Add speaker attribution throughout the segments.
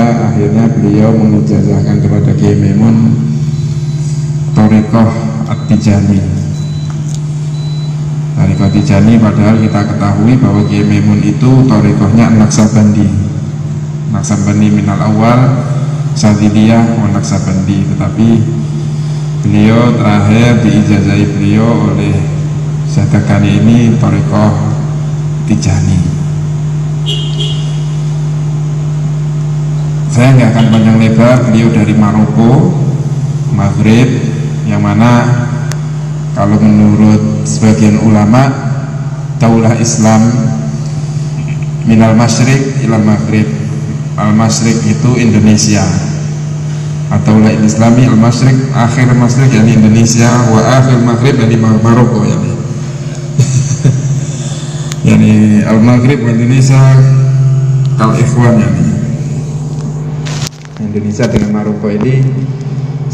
Speaker 1: akhirnya beliau mengijazahkan kepada Kiai Maimun Thariqah At-Tijani. Thariqah Tijani, padahal kita ketahui bahwa Kiai Maimun itu thariqahnya Naksabandi. Naksabandi minal awal, Sadiliyah wa Naksabandi. Tetapi beliau terakhir diijazahi beliau oleh Syahtakani ini thariqah Tijani. Saya nggak akan panjang lebar, beliau dari Maroko, Maghrib, yang mana kalau menurut sebagian ulama daulah Islam minal masyriq ilal maghrib. Al masyriq itu Indonesia, atau daulah Islami al masyriq, akhir masyriq yakni Indonesia, wa akhir maghrib yakni Maroko yani al maghrib wa Indonesia kal ikhwan yani. Indonesia dengan Maroko ini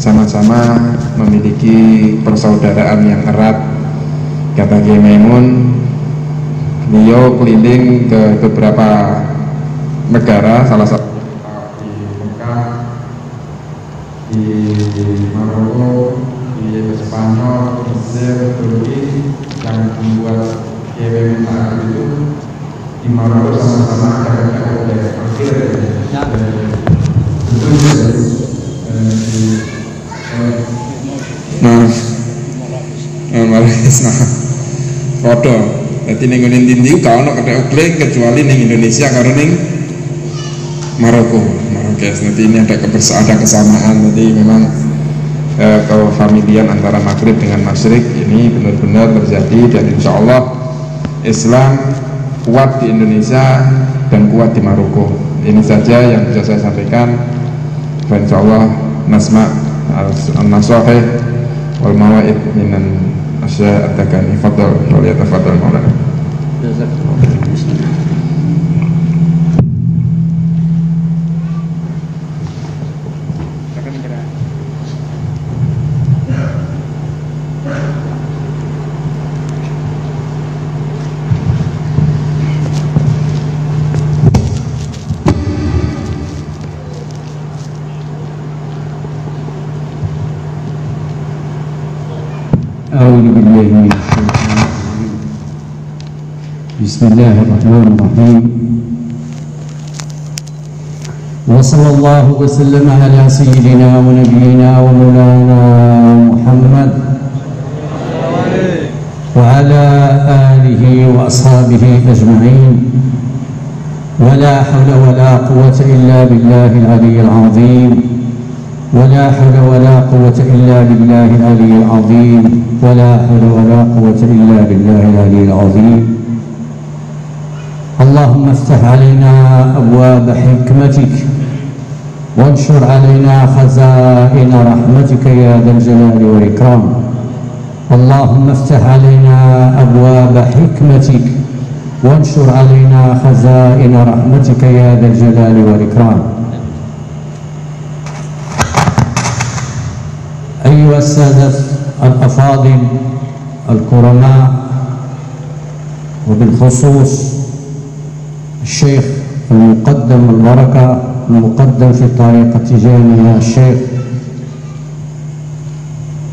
Speaker 1: sama-sama memiliki persaudaraan yang erat. Kata Kiai Maimun, beliau keliling ke beberapa negara, salah satu di Mekah, di Maroko, di Spanyol, Mesir, Turki. Yang membuat Kiai Maimun saat itu di Maroko sama-sama ada akhir foto. Jadi ning ngene ndi gak ono kethek ogling kecuali ning Indonesia karo ning Maroko. Nanti ini ada kesamaan. Jadi memang kefamilian antara Maghrib dengan Masyriq ini benar-benar terjadi, dan insya Allah Islam kuat di Indonesia dan kuat di Maroko. Ini saja yang bisa saya sampaikan. Insyaallah nasma an-nasahih wal mawaid minan asya at-takani. Fadhal wa yatafadhal maulana. Jazakallahu khairan.
Speaker 2: أعوذ بالله من الشيطان الرجيم. بسم الله الرحمن الرحيم. وصلى الله وسلم على سيدنا ونبينا ومولانا محمد وعلى آله وأصحابه أجمعين. ولا حول ولا قوة إلا بالله العلي العظيم. ولا حول ولا قوة إلا بالله العلي العظيم. ولا حول ولا قوة إلا بالله العلي العظيم. اللهم افتح علينا أبواب حكمتك وانشر علينا خزائن رحمتك يا ذا الجلال والإكرام. اللهم افتح علينا أبواب حكمتك وانشر علينا خزائن رحمتك يا ذا الجلال والإكرام. أيها السادة الأفاضل الكرماء، وبالخصوص الشيخ المقدم البركة المقدم في الطريقة التجانية الشيخ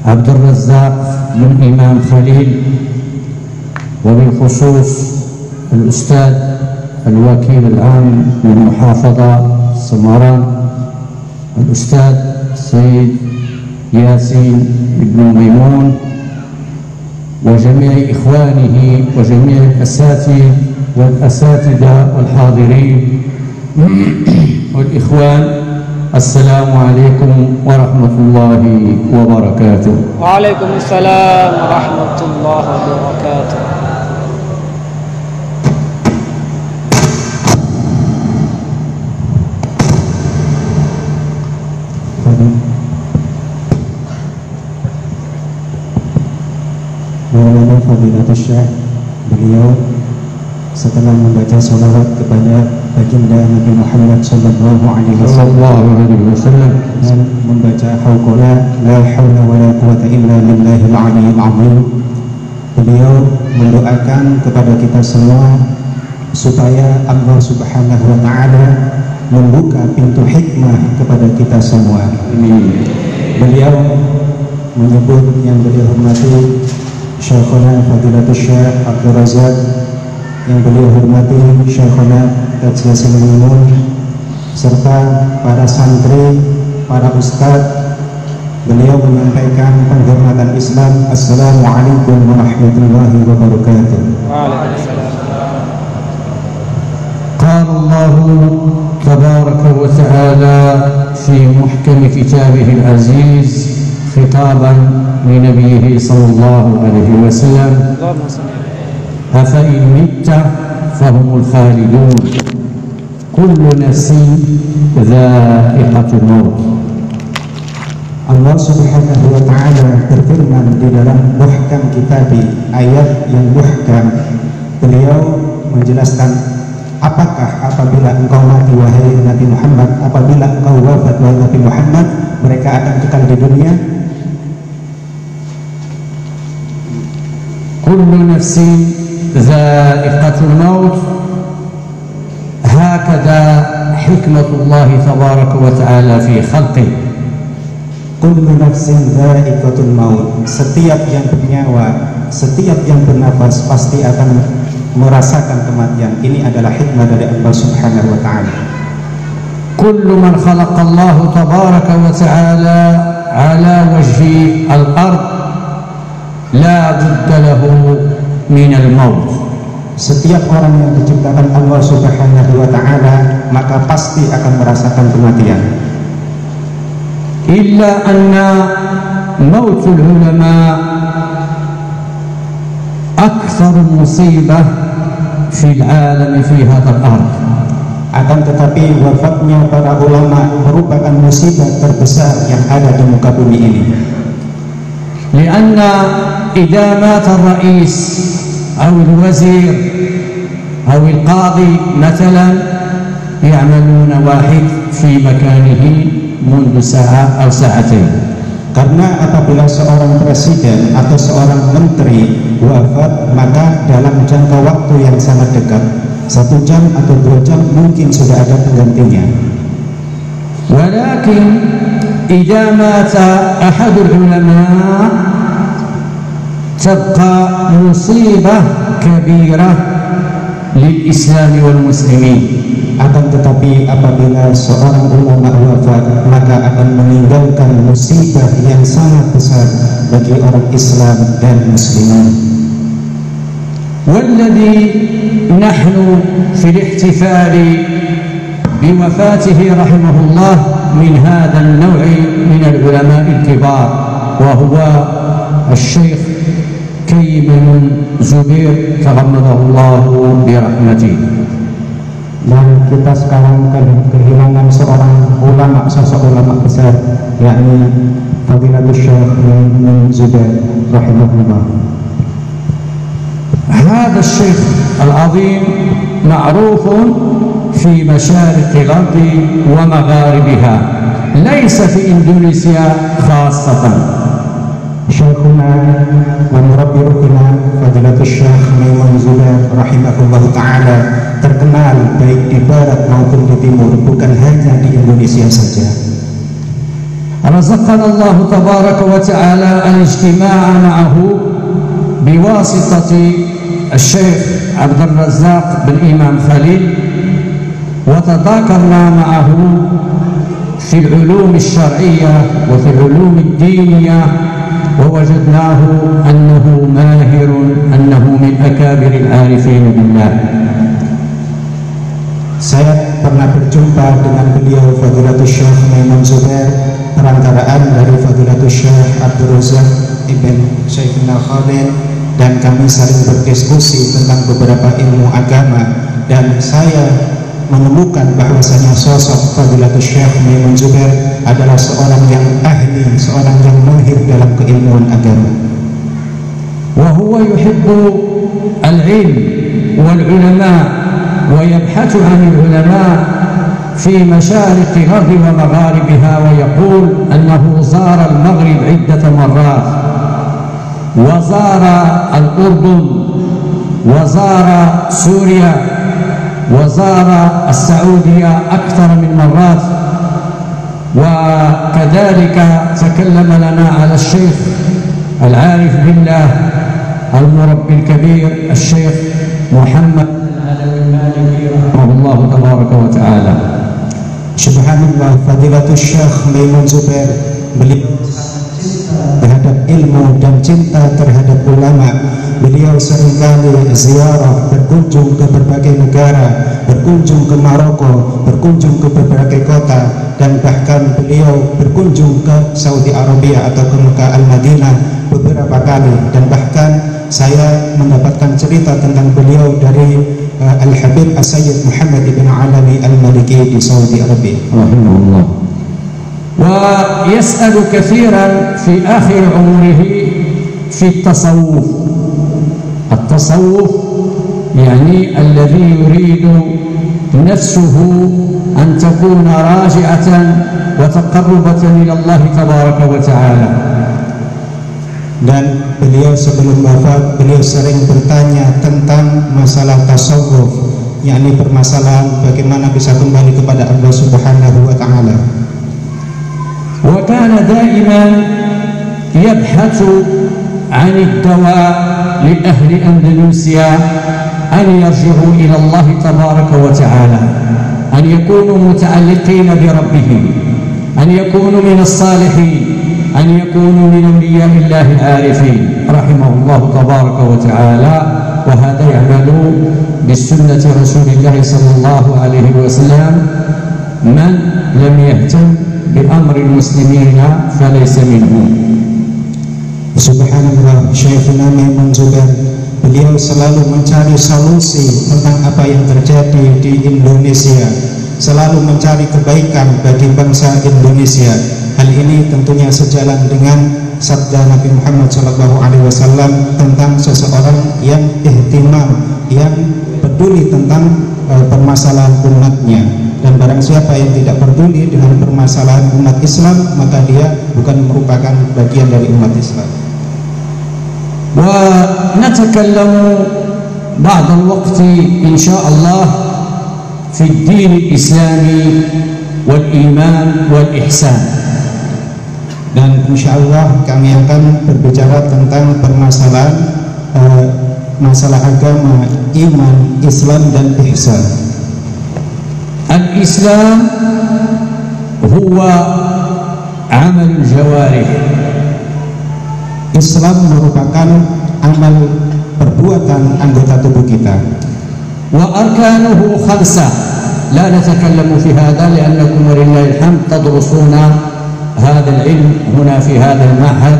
Speaker 2: عبد الرزاق بن إمام خليل، وبالخصوص الأستاذ الوكيل العام للمحافظة سمران الأستاذ سيد ياسين بن ميمون، وجميع إخوانه وجميع الأساتذة والأساتذة والحاضرين والإخوان، السلام عليكم ورحمة الله وبركاته.
Speaker 3: وعليكم السلام ورحمة الله وبركاته.
Speaker 2: Maulana Fadilatul Syekh, beliau setelah membaca salawat kepada baginda Nabi Muhammad sallallahu alaihi wasallam dan membaca hauqala la haula wala quwata illa billahil aliyyil azim, beliau mendoakan kepada kita semua supaya Allah Subhanahu wa taala
Speaker 4: membuka pintu hikmah kepada kita semua. Amin. Beliau menyebut yang beliau hormati Syekhuna Fadilatul Syekh Abdul Razak, yang beliau hormati Syekhuna Tajiyah Salimun, serta para santri, para ustadz. Beliau menyampaikan penghormatan Islam. Assalamualaikum warahmatullahi wabarakatuh.
Speaker 2: قال الله تبارك وتعالى في محكم كتابه العزيز خطابا لنبيه صلى الله عليه وسلم: أفإن مت فهم الخالدون كل نفس ذائقة الموت.
Speaker 4: Allah Subhanahu wa Ta'ala berfirman di dalam muhkam kitab, ayat yang muhkam. Beliau menjelaskan, apakah apabila engkau mati wahai Nabi Muhammad, apabila engkau wafat wahai Nabi Muhammad, mereka akan kekal di dunia?
Speaker 2: Kullu nafsin dha'iqatul maut. Hakadha hikmatullah tabaraka wa ta'ala fi khalqih.
Speaker 4: Kullu nafsin dha'iqatul maut. Setiap yang bernyawa, setiap yang bernafas pasti akan merasakan kematian. Ini adalah hikmah dari Allah Subhanahu wa Ta'ala.
Speaker 2: Kullu man khalaqallahu tabaraka wa ta'ala ala wajhi al-ard la budda lahu min al-maut.
Speaker 4: Setiap orang yang diciptakan Allah Subhanahu wa Ta'ala maka pasti akan merasakan kematian.
Speaker 2: Illa anna mautul ulama akthar musibah fil alam fi hadzal ard.
Speaker 4: Akan tetapi wafatnya para ulama merupakan musibah terbesar yang ada di muka bumi ini.
Speaker 2: Lianna idza mata ar-rais aw al-wazir aw al-qadi mathalan ya'maluna wahid fi makanihi mundu sa'a atau sa'atain.
Speaker 4: Karena apabila seorang presiden atau seorang menteri wafat, maka dalam jangka waktu yang sangat dekat, 1 jam atau 2 jam mungkin sudah ada penggantinya.
Speaker 2: Walakin idza mata ahadul ulama tabqa musibah kabirah lil Islam wal muslimin.
Speaker 4: Akan tetapi apabila seorang ulama wafat, maka akan meninggalkan musibah yang sangat besar bagi orang Islam dan muslimin.
Speaker 2: Walladhi nahnu fil ihtifali biwafatihi rahimahullah min hadha an-naw'i min al-ulama al-kibar wa huwa al-Syekh Kayman Zubair taghammadahu Allah bi rahmatihi.
Speaker 4: Dan kita sekarang kehilangan seorang ulama, sosok ulama besar, yakni Fadilatul Syekh Kayman Zubair rahimahullah.
Speaker 2: هذا الشيخ العظيم معروف في مشارق الأرض ومغاربها، ليس في إندونيسيا خاصة.
Speaker 4: Syekhuna wa murabbi ruhina Fadilatul Syekh Kayman Zubair rahimahullah ta'ala terkenal baik di barat maupun di timur, bukan hanya di Indonesia saja.
Speaker 2: رزقنا الله تبارك وتعالى الاجتماع معه بواسطة الشيخ عبد الرزاق بن إمام خليل، وتذاكرنا معه في العلوم الشرعية وفي العلوم الدينية، ووجدناه أنه ماهر، أنه من أكابر العارفين بالله.
Speaker 4: Saya pernah berjumpa dengan beliau Fadilatul Syekh Kayman Zubair, perantaraan dari Fadilatul Syekh Abdul Razak Ibn Syekhina Khalil, dan kami saling berdiskusi tentang beberapa ilmu agama, dan saya menemukan bahwasanya sosok Fadilatul Syekh Kayman Zubair adalah seorang yang ahli, seorang yang mahir dalam keilmuan agama.
Speaker 2: Wa huwa yuhibbu al-ilm wal ulama ويبحث عن العلماء في مشارق الأرض ومغاربها، ويقول أنه زار المغرب عدة مرات، وزار الأردن، وزار سوريا، وزار السعودية أكثر من مرات، وكذلك تكلم لنا على الشيخ العارف بالله المربي الكبير الشيخ محمد العلوي المالكي رحمه الله تبارك وتعالى.
Speaker 4: Subhanallah, Fadilatul Syekh Maimun Zubair, beliau terhadap ilmu dan cinta terhadap ulama. Beliau seringkali ziarah, berkunjung ke berbagai negara, berkunjung ke Maroko, berkunjung ke berbagai kota, dan bahkan beliau berkunjung ke Saudi Arabia atau ke Mekah Al-Madinah beberapa kali. Dan bahkan saya mendapatkan cerita tentang beliau dari Al-Habib As-Sayyid Muhammad ibn Alawi Al-Maliki di Saudi Arabia.
Speaker 2: Rahimahullah. ويسأل كثيرا في آخر عمره في التصوف. التصوف يعني الذي يريد نفسه أن تكون راجعة وتقربة إلى الله تبارك وتعالى.
Speaker 4: Dan beliau sebelum wafat, beliau sering bertanya tentang masalah tasawuf, yakni permasalahan bagaimana bisa kembali kepada Allah Subhanahu wa taala.
Speaker 2: وكان دائما يبحث عن الدواء لأهل أندونيسيا أن يرجعوا إلى الله تبارك وتعالى، أن يكونوا متعلقين بربهم، أن يكونوا من الصالحين، أن يكونوا من أولياء الله العارفين رحمه الله تبارك وتعالى. وهذا يعمل بسنة رسول الله صلى الله عليه وسلم. من لم يهتم بأمر المسلمين فليس منهم.
Speaker 4: Subhanallah, Syekhuna Maimun Zubair, beliau selalu mencari solusi tentang apa yang terjadi di Indonesia, selalu mencari kebaikan bagi bangsa Indonesia. Hal ini tentunya sejalan dengan sabda Nabi Muhammad SAW tentang seseorang yang ihtimam, yang peduli tentang permasalahan umatnya. Dan barang siapa yang tidak peduli dengan permasalahan umat Islam, maka dia bukan merupakan bagian dari umat Islam.
Speaker 2: ونتكلم بعض الوقت إن شاء الله في الدين الإسلامي والإيمان والإحسان.
Speaker 4: Dan insya Allah kami akan berbicara tentang permasalahan masalah agama, iman, Islam dan ihsan.
Speaker 2: الإسلام هو عمل الجوارح.
Speaker 4: Islam merupakan amal perbuatan anggota tubuh kita.
Speaker 2: وأركانه 5. لا نتكلم في هذا لأنكم ولله الحمد تدرسون هذا العلم هنا في هذا المعهد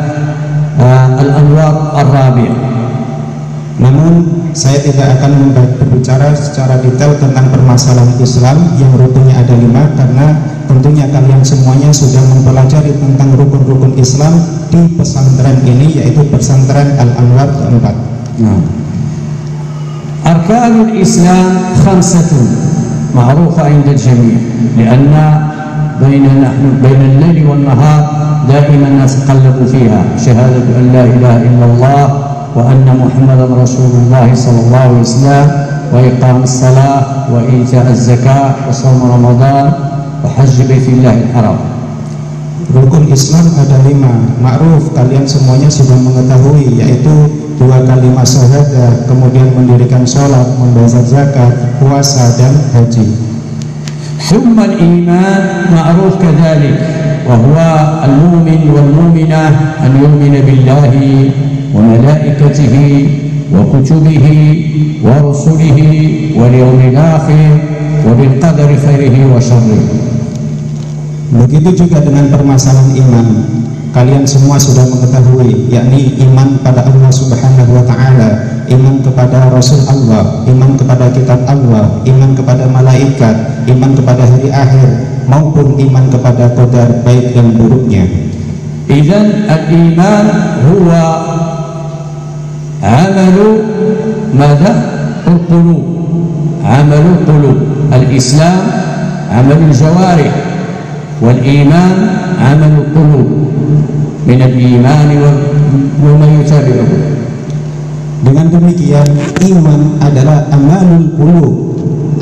Speaker 2: الأنوار الرابع.
Speaker 4: Namun saya tidak akan berbicara secara detail tentang permasalahan Islam yang rukunnya ada 5, karena tentunya kalian semuanya sudah mempelajari tentang rukun-rukun Islam di pesantren ini, yaitu pesantren Al-Anwar keempat.
Speaker 2: Arkanul Islam 5 معروفة عند الجميع لأن بين الليل والنهار دائما نتقلب فيها شهادة أن لا إله إلا الله وأن محمدا رسول الله صلى الله عليه وسلم وإقام الصلاة وإيتاء الزكاة وصوم رمضان وحج بيت الله الحرام.
Speaker 4: Rukun Islam ada 5, ma'ruf, kalian semuanya sudah mengetahui, yaitu 2 kalimat syahadah, kemudian mendirikan sholat, membayar zakat, puasa dan haji.
Speaker 2: ثم الإيمان معروف كذلك وهو المؤمن والمؤمنة أن يؤمن بالله وملائكته وكتبه ورسله واليوم الآخر وبالقدر خيره وشره.
Speaker 4: Begitu juga dengan permasalahan iman. Kalian semua sudah mengetahui, yakni iman pada Allah Subhanahu wa taala, iman kepada Rasul Allah, iman kepada kitab Allah, iman kepada malaikat, iman kepada hari akhir, maupun iman kepada qadar baik dan buruknya.
Speaker 2: Idzan al-iman huwa amalu madha al-qulub, amalu qulub. Al-Islam amalu jawarih والإيمان عمل القلوب من الإيمان وما يتابعه.
Speaker 4: Dengan demikian iman adalah amalul qulub,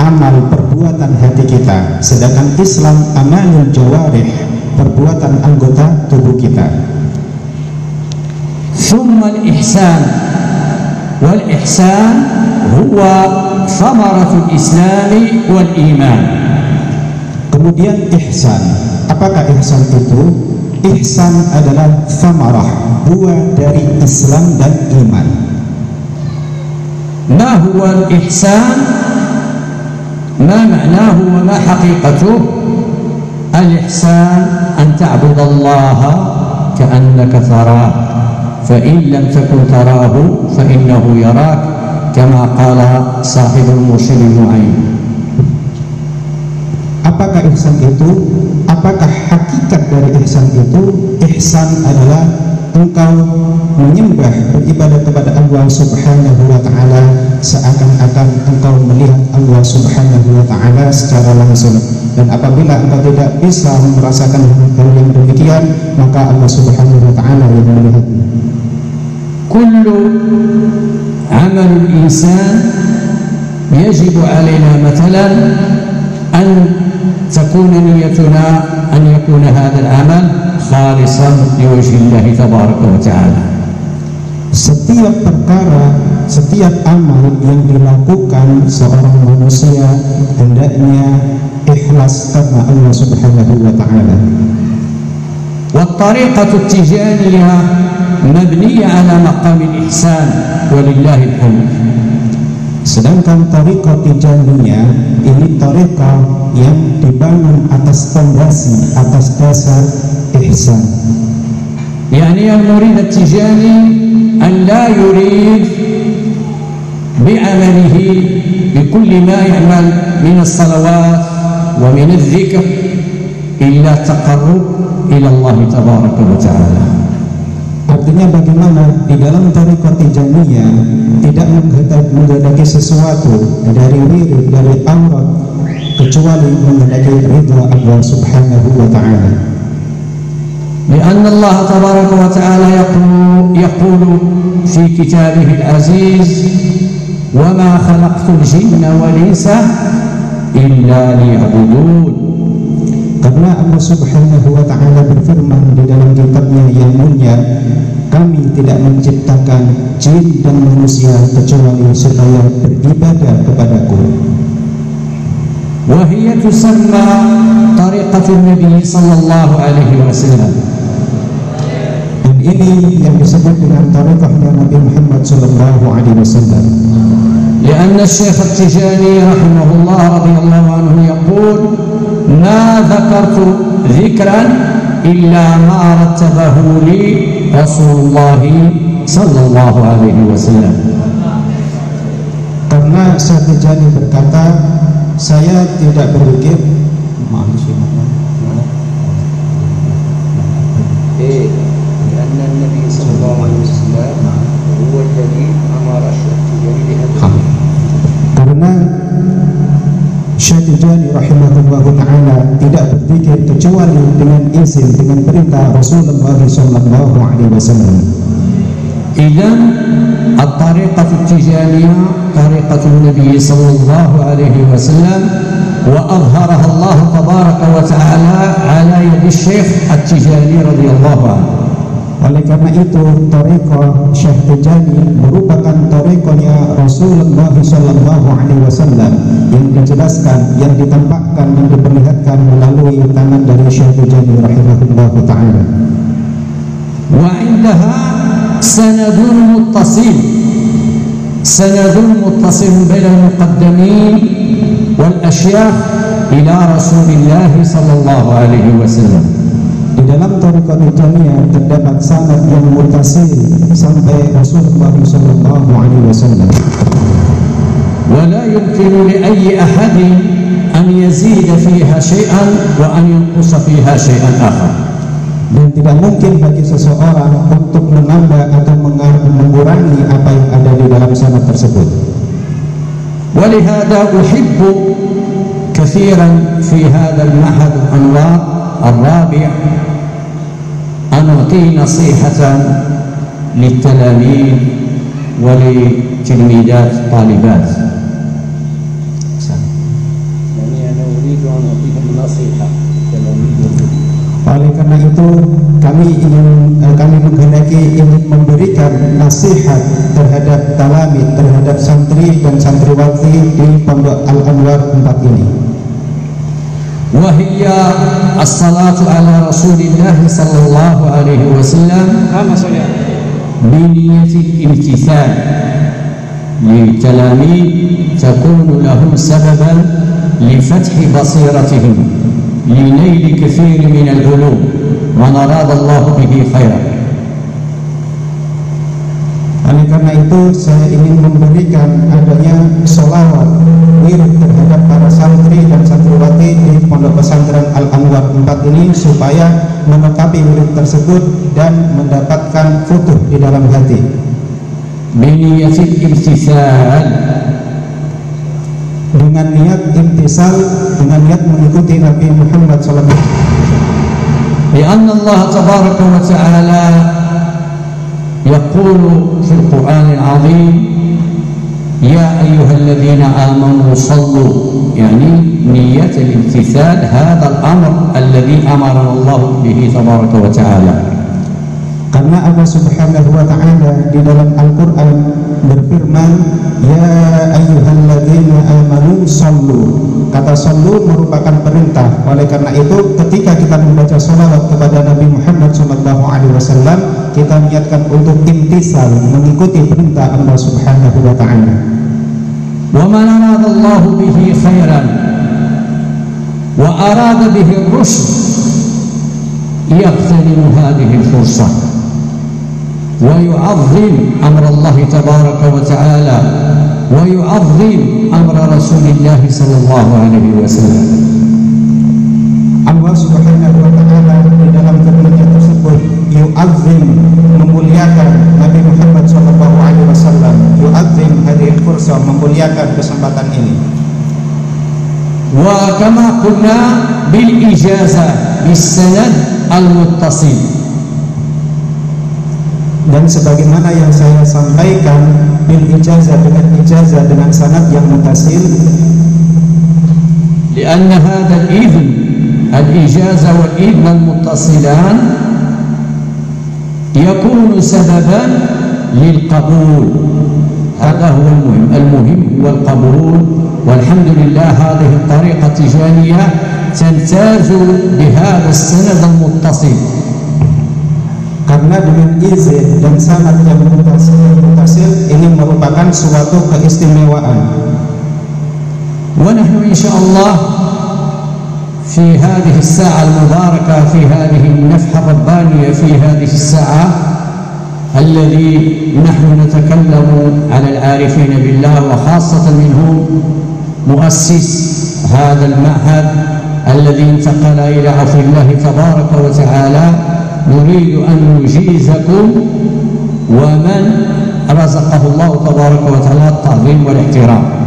Speaker 4: amal perbuatan hati kita, sedangkan Islam amalul jawarih, perbuatan anggota tubuh kita.
Speaker 2: ثم الإحسان والإحسان هو ثمرة الإسلام والإيمان.
Speaker 4: Kemudian ihsan. Apakah ihsan itu? Ihsan adalah thamarah, buah dari Islam dan iman.
Speaker 2: ما هو الإحسان؟ ما معناه وما حقيقته؟ الإحسان أن تعبد الله كأنك تراه فإن لم تكن تراه فإنه يراك كما قال صاحب المرشد المعين.
Speaker 4: Apakah ihsan itu? Apakah hakikat dari ihsan itu? Ihsan adalah engkau menyembah, beribadah kepada Allah Subhanahu wa ta'ala seakan-akan engkau melihat Allah Subhanahu wa ta'ala secara langsung. Dan apabila engkau tidak bisa merasakan hal yang demikian, maka Allah Subhanahu wa ta'ala yang melihat.
Speaker 2: Kullu amal al-insan yajib alaina mathalan an takuna niyyatuna an yakuna hadha al-amal khalisan liwajhi Allah tabaraka wa ta'ala.
Speaker 4: Setiap perkara, setiap amal yang dilakukan seorang manusia hendaknya ikhlas karena Allah Subhanahu wa ta'ala.
Speaker 2: Wa tariqatu tijaniyah mabniyah ala maqam al-ihsan walillahi alhamd.
Speaker 4: Sedangkan tariqah tijaniyah ini tariqah yang dibangun atas fondasi, atas dasar ihsan.
Speaker 2: Yani al-murid at-tijani an la yurid bi'amalihi bikulli ma ya'mal min as-salawat wa min adh-dhikr illa taqarrub ila Allah tabaraka wa ta'ala.
Speaker 4: Artinya bagaimana di dalam tariqah tijaniyah tidak menghendaki sesuatu dari wirid, dari aurat, kecuali menghendaki ridha Allah Subhanahu wa ta'ala.
Speaker 2: لأن الله تبارك وتعالى يقول في كتابه العزيز وما خلقت الجن والإنس إلا ليعبدون.
Speaker 4: Karena Allah Subhanahu wa ta'ala berfirman di dalam kitabnya yang mulia, kami tidak menciptakan jin dan manusia kecuali supaya beribadah kepadaku.
Speaker 2: وهي تسمى طريقة النبي صلى الله عليه وسلم.
Speaker 4: Ini yang disebut dengan tariqahnya Nabi Muhammad sallallahu alaihi wasallam.
Speaker 2: لأن الشيخ التجاني رحمه الله رضي الله عنه يقول ما ذكرت ذكرا إلا ما رتبه لي رسول الله صلى الله عليه وسلم.
Speaker 4: Karena Syekh Tijani berkata, saya tidak berzikir
Speaker 2: لأن النبي صلى الله عليه وسلم هو الذي أمر الشيخ التجاني بهذا.
Speaker 4: Karena Syekh Tijani rahimahullah ta'ala tidak berzikir kecuali dengan izin, dengan perintah Rasulullah sallallahu alaihi wasallam.
Speaker 2: إذن الطريقة التجانية طريقة النبي صلى الله عليه وسلم وأظهرها الله تبارك وتعالى على يد الشيخ التجاني رضي الله عنه.
Speaker 4: Oleh karena itu tariqah Syekh Tijani merupakan tariqahnya Rasulullah sallallahu alaihi wasallam yang dijelaskan, yang ditampakkan, yang diperlihatkan melalui tangan dari Syekh Tijani rahimahullah ta'ala.
Speaker 2: Wa 'indaha sanadun muttasil baina al-muqaddamin wal ashyakh ila Rasulillah sallallahu alaihi wasallam.
Speaker 4: Di dalam tariqah Tijaniyah terdapat sanad yang muttasil sampai Rasulullah sallallahu alaihi wasallam.
Speaker 2: Wa la yumkinu li ayyi ahadin an yazida fiha syai'an wa an yanqusa fiha syai'an akhar.
Speaker 4: Dan tidak mungkin bagi seseorang untuk menambah atau mengurangi apa yang ada di dalam sanad tersebut.
Speaker 2: Wa lihada uhibbu kathiran fi hadha al-ma'had al-anwar al-rabi' أن أعطي نصيحة للتلاميذ ولتلميذات طالبات.
Speaker 4: Oleh karena itu kami menghendaki ingin memberikan nasihat terhadap talami, terhadap santri dan santriwati di Pondok Al-Anwar 4 ini.
Speaker 2: وهي الصلاة على رسول الله صلى الله عليه وسلم بنية الامتثال للتلاميذ تكون لهم سببا لفتح بصيرتهم لنيل كثير من العلوم من أراد الله به خيرا.
Speaker 4: Oleh karena itu saya ingin memberikan adanya sholawat wirid terhadap para santri dan santriwati di Pondok Pesantren Al-Anwar 4 ini supaya melengkapi wirid tersebut dan mendapatkan futuh di dalam hati.
Speaker 2: Biniyatil imtithal,
Speaker 4: dengan niat imtisal, dengan niat mengikuti Nabi Muhammad SAW.
Speaker 2: Lianna Allah tabaraka wa ta'ala يقول في القرآن العظيم يا أيها الذين آمنوا صلوا، يعني نية الامتثال هذا الأمر الذي أمرنا الله به تبارك وتعالى.
Speaker 4: Karena Allah Subhanahu wa ta'ala di dalam Al-Quran berfirman, ya ayyuhalladzina amanu sallu. Kata sallu merupakan perintah. Oleh karena itu ketika kita membaca sholawat kepada Nabi Muhammad SAW, kita niatkan untuk imtisal, mengikuti perintah Allah Subhanahu wa ta'ala.
Speaker 2: Wa man arada Allah bihi khairan wa arada bihi ar-rushd yaqtanimu hadhihi al-fursah wa yu'azzim amra Allah tabaraka wa ta'ala wa yu'azzim amra Rasulillah sallallahu alaihi wasallam.
Speaker 4: Allah Subhanahu wa ta'ala di dalam firman-Nya tersebut yu'azzim, memuliakan Nabi Muhammad sallallahu alaihi wasallam, yu'azzim hadhihi fursah, memuliakan kesempatan ini.
Speaker 2: Wa kama qulna bil ijazah bis sanad al muttasil,
Speaker 4: dan sebagaimana yang saya sampaikan bil ijazah, dengan sanad yang muttasil.
Speaker 2: Lianna hadha al-idhn al-ijazah wal idhn al-muttasilan yakunu sababan lil-qabul. Hadha huwa al-muhim huwa al-qabul. Walhamdulillah hadhihi at-tariqa tijaniyah tantaju bihadha as-sanad al-muttasil.
Speaker 4: Karena dengan izin dan sanad yang muttasil ini merupakan suatu keistimewaan.
Speaker 2: Wa nahnu insyaallah في هذه الساعة المباركة، في هذه النفحة الربانية، في هذه الساعة الذي نحن نتكلم على العارفين بالله وخاصة منهم مؤسس هذا المعهد الذي انتقل إلى عفو الله تبارك وتعالى، نريد أن نجيزكم ومن رزقه الله تبارك وتعالى التعظيم والاحترام.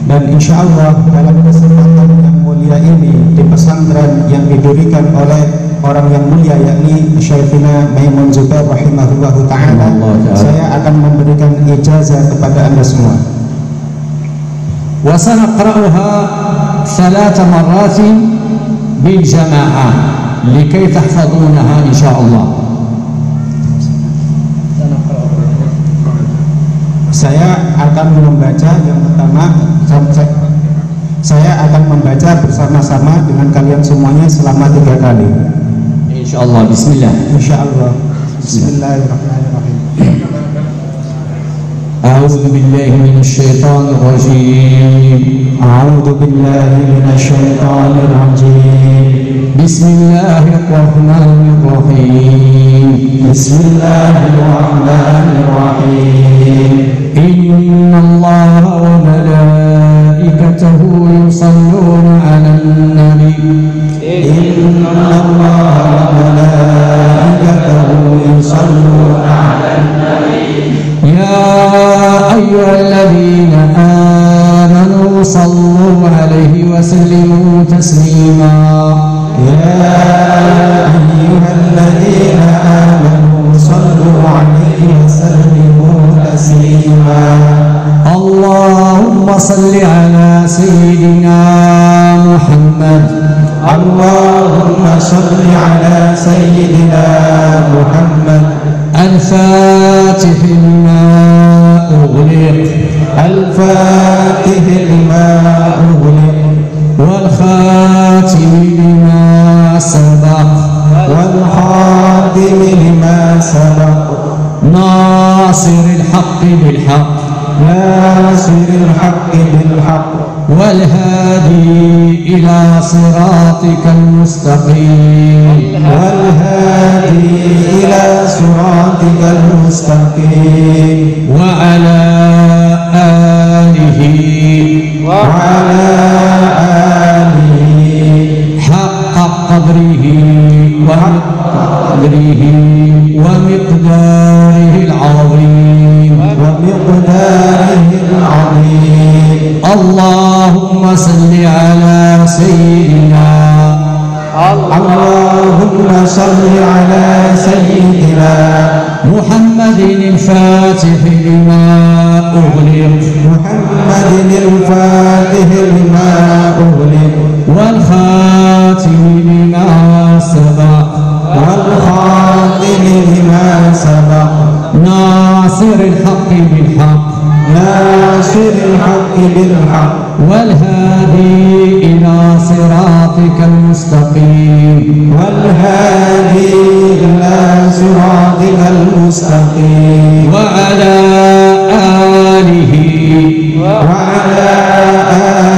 Speaker 4: Dan insya Allah dalam kesempatan yang mulia ini di pesantren yang didirikan oleh orang yang mulia yakni Syekhina Maimun Zubair rahimahullahu ta'ala, saya akan memberikan ijazah kepada anda semua.
Speaker 2: Wa sanaqra'uha 3 marrat bil jama'ah likay tahfazunaha insyaallah.
Speaker 4: Saya akan membaca yang pertama, saya akan membaca bersama-sama dengan kalian semuanya selama 3 kali.
Speaker 2: Insyaallah. Bismillah.
Speaker 4: Insyaallah. Bismillahirrahmanirrahim.
Speaker 2: A'udzu billahi minasy syaithanir rajim.
Speaker 4: A'udzu billahi minasy syaithanir rajim.
Speaker 2: Bismillahirrahmanirrahim.
Speaker 4: Bismillahirrahmanirrahim.
Speaker 2: Inna Allaha wa malaikatahu yusalluna 'alan nabi.
Speaker 4: Inna Allaha wa malaikatahu yusalluna 'alan nabi.
Speaker 2: Ya ayyuhalladzina amanu sallu 'alaihi wa sallimu taslima.
Speaker 4: Ya ayyuhalladzina amanu sallu 'alaihi wa sallimu taslima.
Speaker 2: Allahumma صل على سيدنا محمد.
Speaker 4: اللهم صل على سيدنا محمد
Speaker 2: الفاتح لما أغلق
Speaker 4: الفاتح لما أغلق
Speaker 2: والخاتم لما سبق
Speaker 4: والخاتم لما سبق
Speaker 2: ناصر الحق بالحق
Speaker 4: ناصر الحق بالحق
Speaker 2: والهادي إلى صراطك المستقيم
Speaker 4: والهادي إلى صراطك المستقيم
Speaker 2: وعلى آله
Speaker 4: وعلى آله
Speaker 2: حق قدره ومقداره العظيم
Speaker 4: ومقداره العظيم.
Speaker 2: اللهم صل على سيدنا
Speaker 4: اللهم صل على سيدنا
Speaker 2: محمد الفاتح لما أغلق
Speaker 4: محمد الفاتح لما أغلق
Speaker 2: والخاتم لما سبق
Speaker 4: والخاتم لما سبق
Speaker 2: ناصر الحق بالحق
Speaker 4: ناصر الحق بالحق
Speaker 2: والهادي إلى صراطك المستقيم
Speaker 4: والهادي إلى صراطك المستقيم
Speaker 2: وعلى آله
Speaker 4: وعلى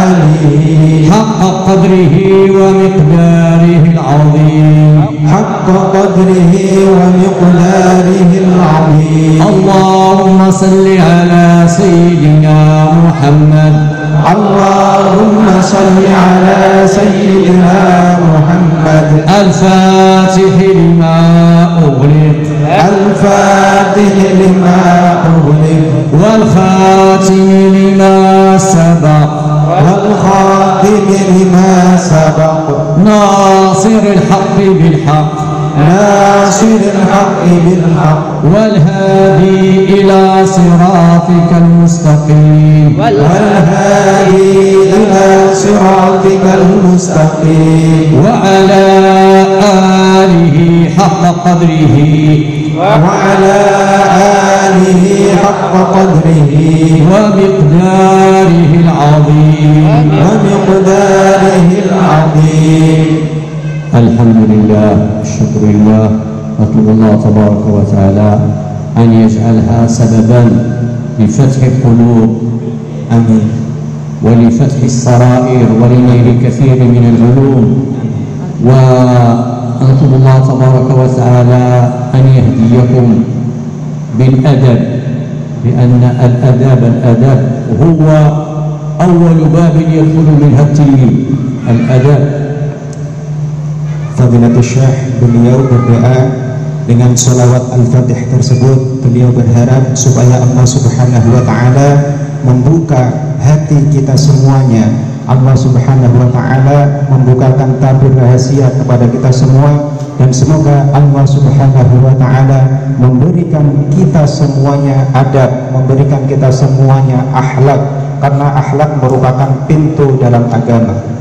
Speaker 4: آله
Speaker 2: حق قدره ومقداره العظيم
Speaker 4: حق قدره ومقداره العظيم.
Speaker 2: اللهم صل على سيدنا محمد
Speaker 4: اللهم صل على سيدنا محمد
Speaker 2: الفاتح لما أغلق
Speaker 4: الفاتح لما أغلق
Speaker 2: والخاتم لما سبق
Speaker 4: والخاتم لما سبق
Speaker 2: ناصر الحق بالحق
Speaker 4: ناصر الحق بالحق
Speaker 2: والهادي إلى صراطك المستقيم
Speaker 4: والهادي إلى صراطك المستقيم
Speaker 2: وعلى آله حق قدره
Speaker 4: وعلى آله حق قدره
Speaker 2: ومقداره العظيم
Speaker 4: ومقداره العظيم.
Speaker 2: الحمد لله الشكر لله نطلب الله تبارك وتعالى أن يجعلها سببا لفتح القلوب
Speaker 4: آمين
Speaker 2: ولفتح السرائر ولنيل كثير من العلوم ونطلب الله تبارك وتعالى أن يهديكم بالأدب لأن الأدب هو أول باب يدخل منها التلميذ الأدب.
Speaker 4: Fadilatul Syekh beliau berdoa dengan sholawat Al-Fatih tersebut. Beliau berharap supaya Allah Subhanahu wa Ta'ala membuka hati kita semuanya. Allah Subhanahu wa Ta'ala membukakan tabir rahasia kepada kita semua, dan semoga Allah Subhanahu wa Ta'ala memberikan kita semuanya adab, memberikan kita semuanya akhlak, karena akhlak merupakan pintu dalam agama.